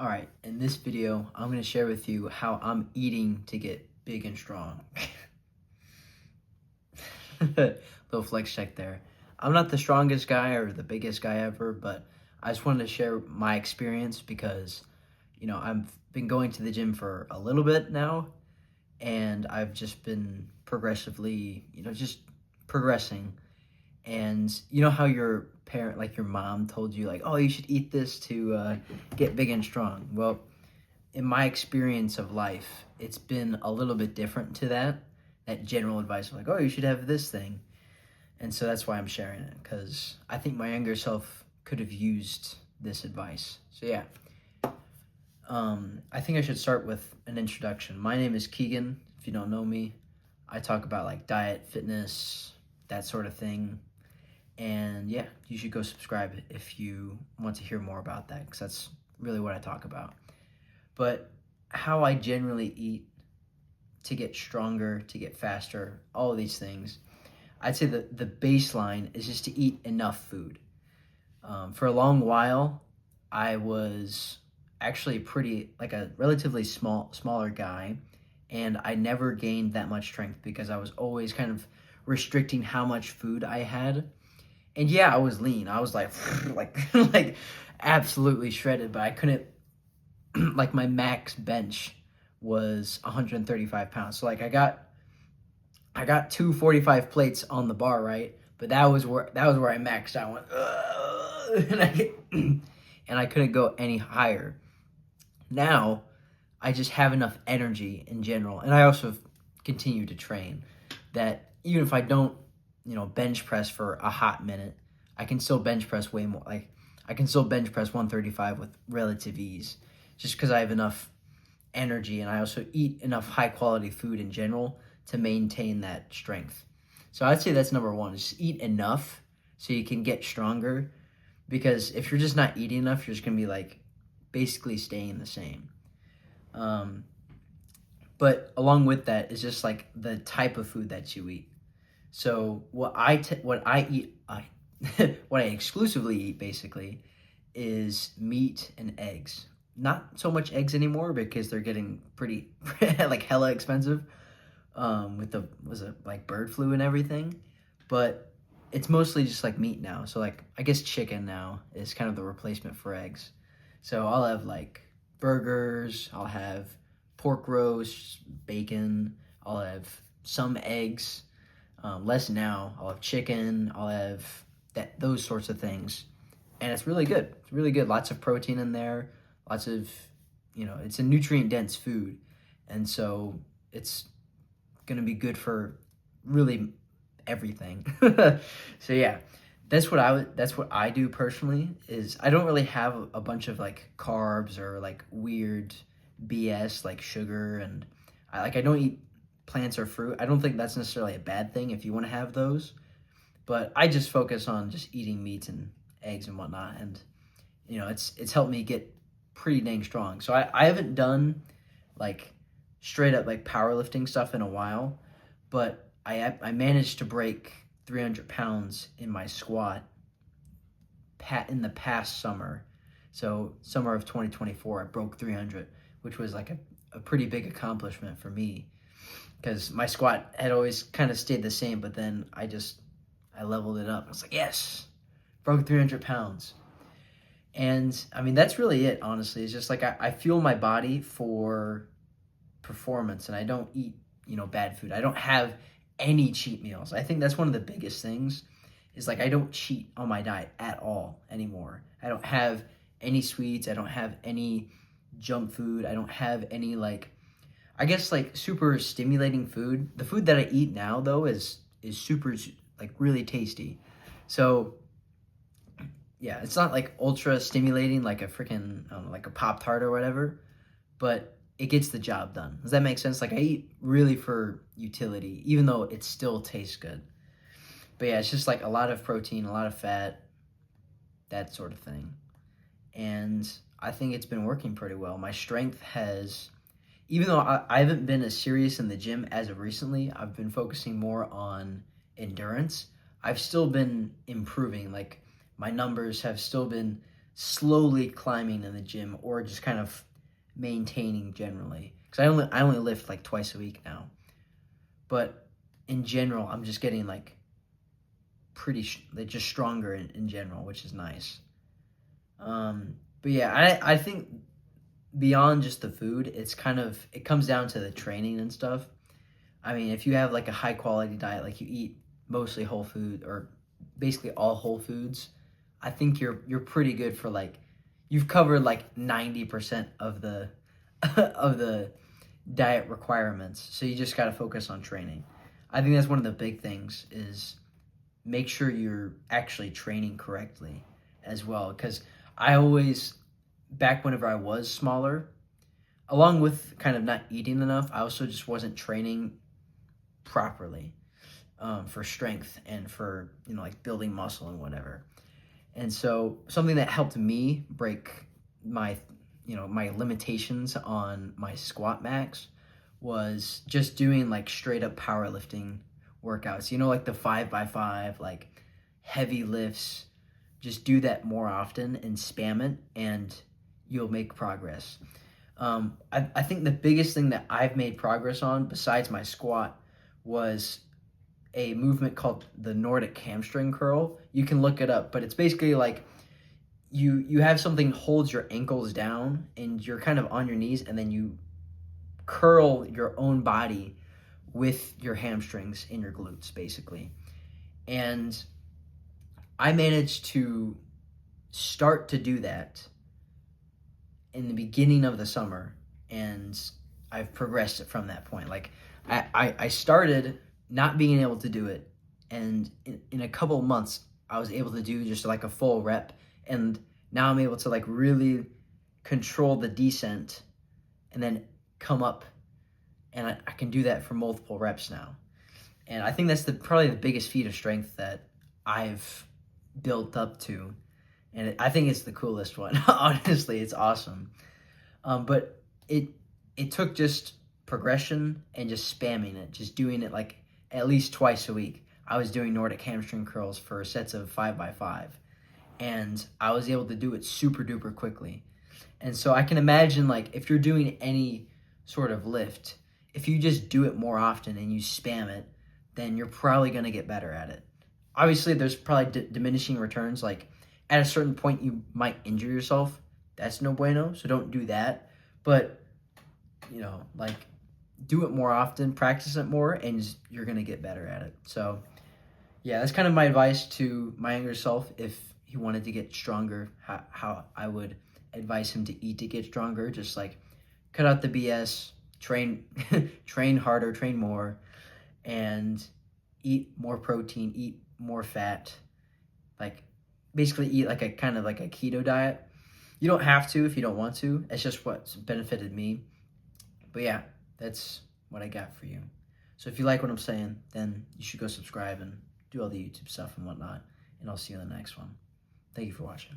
All right, in this video, I'm going to share with you how I'm eating to get big and strong. Little flex check there. I'm not the strongest guy or the biggest guy ever, but I just wanted to share my experience because, I've been going to the gym for a little bit now, and I've just been progressively, just progressing. And you know how your parent, like your mom, told you, like, oh, you should eat this to get big and strong. Well, in my experience of life, it's been a little bit different to that general advice of like, oh, you should have this thing. And so that's why I'm sharing it, because I think my younger self could have used this advice. So yeah, I think I should start with an introduction. My name is Keegan. If you don't know me, I talk about like diet, fitness, that sort of thing. And yeah, you should go subscribe if you want to hear more about that, because that's really what I talk about. But how I generally eat to get stronger, to get faster, all of these things, I'd say that the baseline is just to eat enough food. For a long while, I was actually like a relatively smaller guy, and I never gained that much strength because I was always kind of restricting how much food I had. And yeah, I was lean. I was like, like absolutely shredded, but I couldn't, like my max bench was 135 pounds. So like I got 245 plates on the bar, right? But that was where I maxed out. I went, ugh, and I couldn't go any higher. Now, I just have enough energy in general, and I also continue to train that even if I don't, bench press for a hot minute, I can still bench press way more. Like I can still bench press 135 with relative ease, just because I have enough energy, and I also eat enough high quality food in general to maintain that strength. So I'd say that's number one, is just eat enough so you can get stronger, because if you're just not eating enough, you're just going to be like basically staying the same. But along with that is just like the type of food that you eat. So what I eat, what I exclusively eat basically is meat and eggs. Not so much eggs anymore because they're getting pretty like hella expensive, with the was it like bird flu and everything. But it's mostly just like meat now. So like I guess chicken now is kind of the replacement for eggs. So I'll have like burgers, I'll have pork roast, bacon, I'll have some eggs, less now. I'll have chicken, I'll have those sorts of things. And it's really good. It's really good. Lots of protein in there, lots of, it's a nutrient dense food. And so it's going to be good for really everything. So yeah, that's what I do personally, is I don't really have a bunch of like carbs or like weird BS like sugar, and I don't eat plants or fruit. I don't think that's necessarily a bad thing if you want to have those, but I just focus on just eating meat and eggs and whatnot, and it's helped me get pretty dang strong. So I haven't done like straight up like powerlifting stuff in a while, but I managed to break 300 pounds in my squat in the past summer. So summer of 2024, I broke 300, which was like a pretty big accomplishment for me, because my squat had always kind of stayed the same, but then I leveled it up. I was like, yes, broke 300 pounds. And I mean, that's really it, honestly. It's just like I fuel my body for performance, and I don't eat, bad food. I don't have any cheat meals. I think that's one of the biggest things, is like I don't cheat on my diet at all anymore. I don't have any sweets. I don't have any junk food. I don't have any I guess like super stimulating food. The food that I eat now though is super like really tasty. So yeah, it's not like ultra stimulating like a freaking, I don't know, like a Pop-Tart or whatever, but it gets the job done. Does that make sense? Like I eat really for utility, even though it still tastes good. But yeah, it's just like a lot of protein, a lot of fat, that sort of thing. And I think it's been working pretty well. My strength has, even though I haven't been as serious in the gym as of recently, I've been focusing more on endurance. I've still been improving. Like my numbers have still been slowly climbing in the gym or just kind of maintaining generally. Because I only lift like twice a week now, but in general, I'm just getting like like just stronger in general, which is nice. But yeah, I think beyond just the food, it comes down to the training and stuff. I mean, if you have like a high quality diet, like you eat mostly whole food or basically all whole foods, I think you're pretty good for like you've covered like 90% of the of the diet requirements. So you just got to focus on training. I think that's one of the big things is make sure you're actually training correctly as well, because I always back whenever I was smaller, along with kind of not eating enough, I also just wasn't training properly for strength and for like building muscle and whatever. And so something that helped me break my my limitations on my squat max was just doing like straight up powerlifting workouts. Like the 5x5, like heavy lifts. Just do that more often and spam it, and you'll make progress. I think the biggest thing that I've made progress on besides my squat was a movement called the Nordic hamstring curl. You can look it up, but it's basically like you have something holds your ankles down and you're kind of on your knees, and then you curl your own body with your hamstrings in your glutes basically. And I managed to start to do that in the beginning of the summer, and I've progressed it from that point. Like I started not being able to do it, and in a couple of months I was able to do just like a full rep, and now I'm able to like really control the descent and then come up, and I can do that for multiple reps now. And I think that's probably the biggest feat of strength that I've built up to, and I think it's the coolest one. Honestly, it's awesome. But it took just progression and just spamming it, just doing it like at least twice a week. I was doing Nordic hamstring curls for sets of 5x5, and I was able to do it super duper quickly. And so I can imagine like if you're doing any sort of lift, if you just do it more often and you spam it, then you're probably going to get better at it. Obviously, there's probably diminishing returns. Like at a certain point, you might injure yourself. That's no bueno, so don't do that. But, like do it more often, practice it more, and you're going to get better at it. So, yeah, that's kind of my advice to my younger self. If he wanted to get stronger, how I would advise him to eat to get stronger. Just like cut out the BS, train, train harder, train more, and eat more protein, eat more fat. Like basically eat like a kind of like a keto diet. You don't have to if you don't want to. It's just what's benefited me. But yeah, that's what I got for you. So if you like what I'm saying, then you should go subscribe and do all the YouTube stuff and whatnot. And I'll see you in the next one. Thank you for watching.